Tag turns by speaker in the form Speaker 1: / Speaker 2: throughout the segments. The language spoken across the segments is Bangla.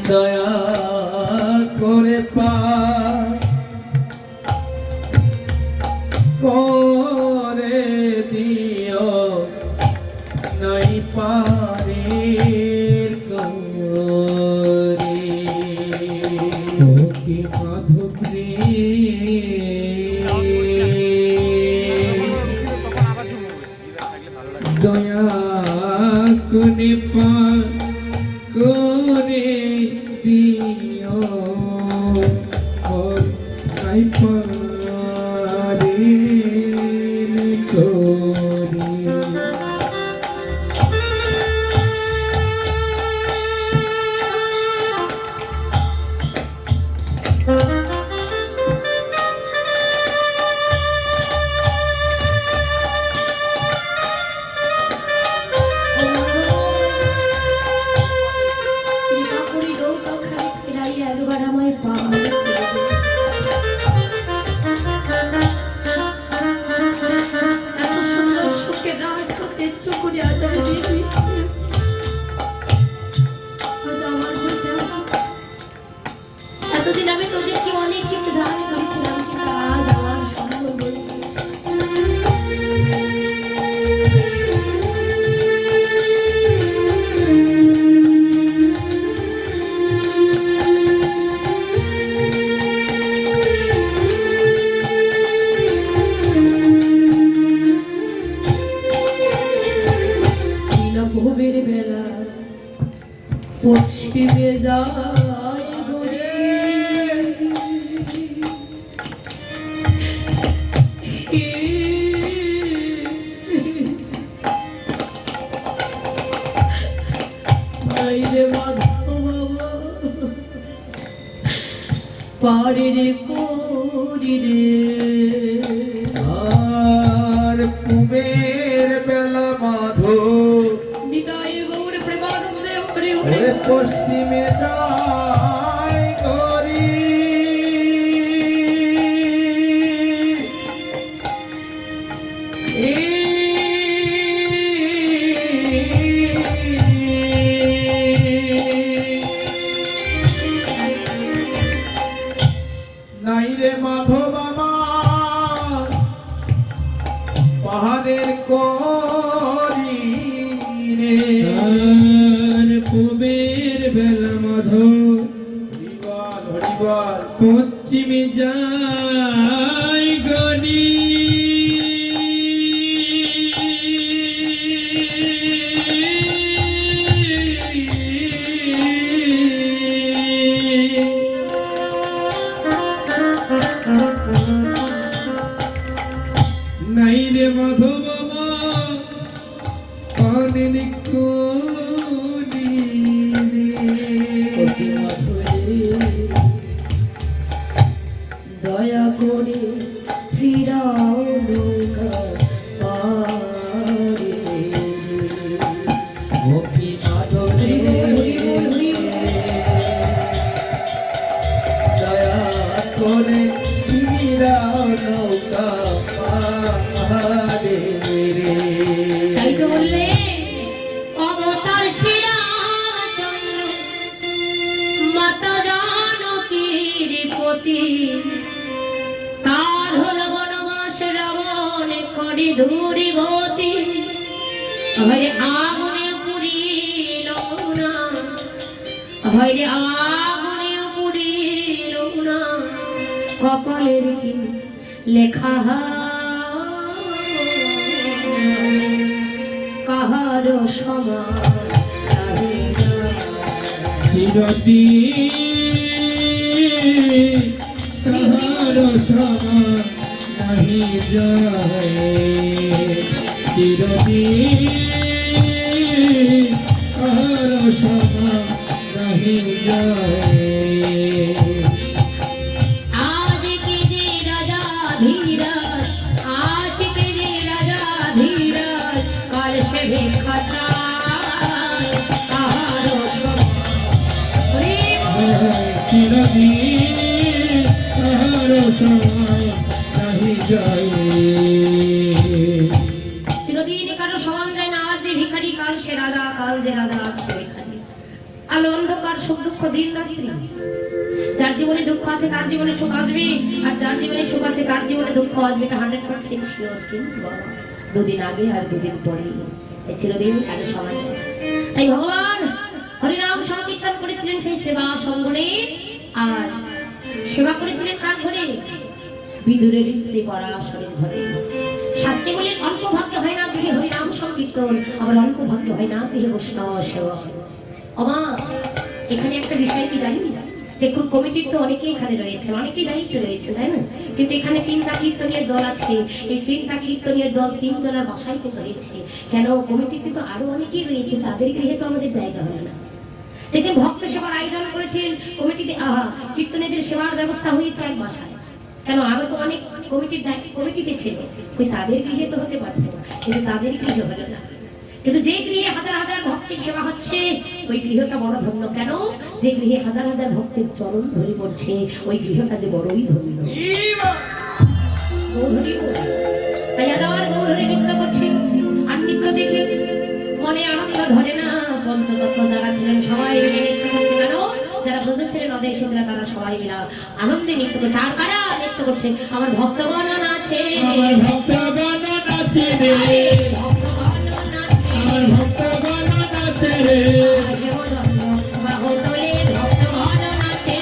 Speaker 1: দয়া করে করে দিও নাই পারে কি মাধব দয়া করে করে দিও নাই পারে
Speaker 2: এতদিন আমি তোদেরকে অনেক কিছু দান করেছিলাম, কিন্তু আজ আমার সম্ভব ভোবের বেলা পশ্চিমে যায় পারে রে পরি রে
Speaker 1: আর কুবের বেলা মাধো
Speaker 2: বিদায় গৌর প্রেমানন্দে
Speaker 1: ওরে পশ্চিমে যায় গরি নাই রে মাধব আমার পাহাড়ের করি রে কুবের বেলা মাধব হরিবার পশ্চিমে যাই গনি নাই রে মাধব পানের কোনি
Speaker 2: দয়া করে ফিরাও নৌকা পারে
Speaker 1: ভক্তি মাধবে দয়া করে ফিরাও নৌকা পাহাড়ে রে।
Speaker 2: তাই তো বললে অবতার শ্রীরামচন্দ্র মাতা জানকীর পতি, তার হলো বনবাস রাবণ করে ধুরি গতি, হরে আগুনে পুরিল না, হরে আগুনে পুরিল না, কপালের কি লেখা কাহার সমান
Speaker 1: চিরদিন কাহার সমান নাহি যায়, চিরদিন কাহার সমান নাহি যায়।
Speaker 2: আজ কি যে রাজা ধীরাজ, আজ কি যে রাজা ধীরাজ, কাল সে ভিক্ষা চায় কাহার সমান।
Speaker 1: চিরদিন কাহার সমান নাহি যায়,
Speaker 2: চিরদিন কারো সমান যায় না। আজ যে ভিখারি কাল সে রাজা, কাল যে রাজা আজ সে ভিখারি। আলো অন্ধকার সুখ দুঃখ দিন রাত্রি। যার জীবনে দুঃখ আছে তার জীবনে সুখ আসবে, আর যার জীবনে সুখ আছে তার জীবনে দুঃখ আসবে, এটা 100% শিওর। কিন্তু বাবা দুদিন আগে আর দুদিন পরে এই চিরদিন আগে সমাজ। তাই ভগবান হরিনাম সংকীর্তন করেছিলেন সেই সেবা সঙ্গনে, আর সেবা করেছিলেন কার ঘরে? বিদুরের স্ত্রী পরাশরের ঘরে। শাস্ত্রে বলেন অল্প ভাগ্য হয় না গৃহে হরিনাম সংকীর্তন, আবার অল্প ভাগ্য হয় না গৃহে বৈষ্ণব সেবা। অমা এখানে একটা বিষয় কি জানি, দেখুন কমিটির তো অনেকেই এখানে রয়েছে, অনেকেই দায়িত্ব রয়েছে, তাই না? কিন্তু এখানে 3টা কীর্তনের দল আছে, এই 3টা কীর্তনের দল 3 জনের বাসায় তো হয়েছে। কেন? কমিটিতে তো আরো অনেকেই রয়েছে, তাদের গৃহে তো আমাদের জায়গা হয় না। দেখেন ভক্ত সেবার আয়োজন করেছেন কমিটিতে, কীর্তনীদের সেবার ব্যবস্থা হয়েছে এক বাসায়। কেন? আরো তো অনেক কমিটিতে ছিল, ওই তাদের গৃহে তো হতে পারতো, কিন্তু তাদের গৃহে হলো না। কিন্তু যে গৃহে হাজার হাজার ভক্তের সেবা হচ্ছে ওই গৃহটা বড় ধন্য। কেন? যে গৃহে হাজার হাজার ভক্তের চরণ ধরে পড়ছে ওই গৃহটা যে বড়ই ধন্য। তাই আবার গৌরহরি নৃত্য করছে, আর নৃত্য দেখে মনে আনন্দ ধরে না। পঞ্চতত্ত্ব যারা ছিলেন সবাই মিলে নৃত্য করছে। কেন? যারা ব্রজ ছিলেন নদে এসেছিলেন তারা সবাই মিলে আনন্দে নৃত্য করছে। আর কারা নৃত্য করছে? আমার ভক্তগণ নাচে,
Speaker 1: আমার ভক্তগণ নাচে রে,
Speaker 2: ভক্তগণ নাচে,
Speaker 1: আমার ভক্তগণ নাচে রে,
Speaker 2: হেমদণ্ড বাহু তোলে ভক্তগণ নাচে,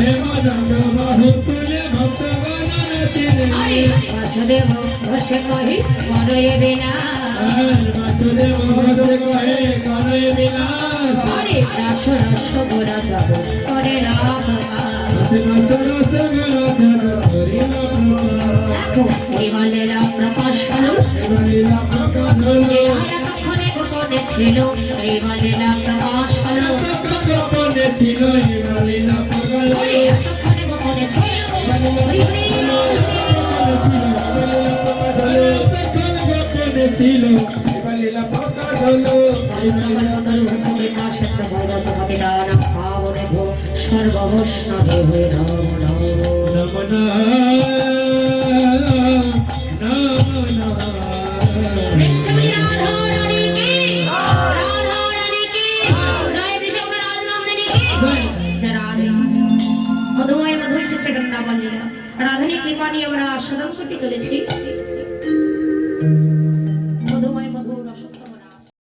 Speaker 1: হেমদণ্ড বাহু তুলে ভক্তগণ নাচে রে।
Speaker 2: আরে বাসুদেব বসে কহি বড়ই বিলাস,
Speaker 1: বাসুদেব বসে কহে করে বিলাস,
Speaker 2: আরে রস রস গোরা যাব করে রাম
Speaker 1: রস রস গোরা যাব হরিল প্রকাশ।
Speaker 2: দেখো এবারেরা প্রকাশ হলো,
Speaker 1: হরিল প্রকাশ হলো,
Speaker 2: এতক্ষণে গোপনে ছিল, এবারেরা প্রকাশ হলো,
Speaker 1: গোপনে ছিল, হরিল প্রকাশ
Speaker 2: ওরে এতক্ষণে গোপনে ছিল, হরি হরি
Speaker 1: ছিল, এবার লীলা প্রকাশ হলো,
Speaker 2: সর্ববৈষ্ণবে হয়ে রাম রাম
Speaker 1: নম
Speaker 2: পৃথিবী রাধা রানী কি, রাধা রানী কি, জয় বৃষভ রাজ নন্দিনী কি, জয় রাধে। মধুময় মধুর শেষে বৃন্দাবন লীলা, রাধানী কৃপা নিয়ে আমরা সাধন করতে চলেছি।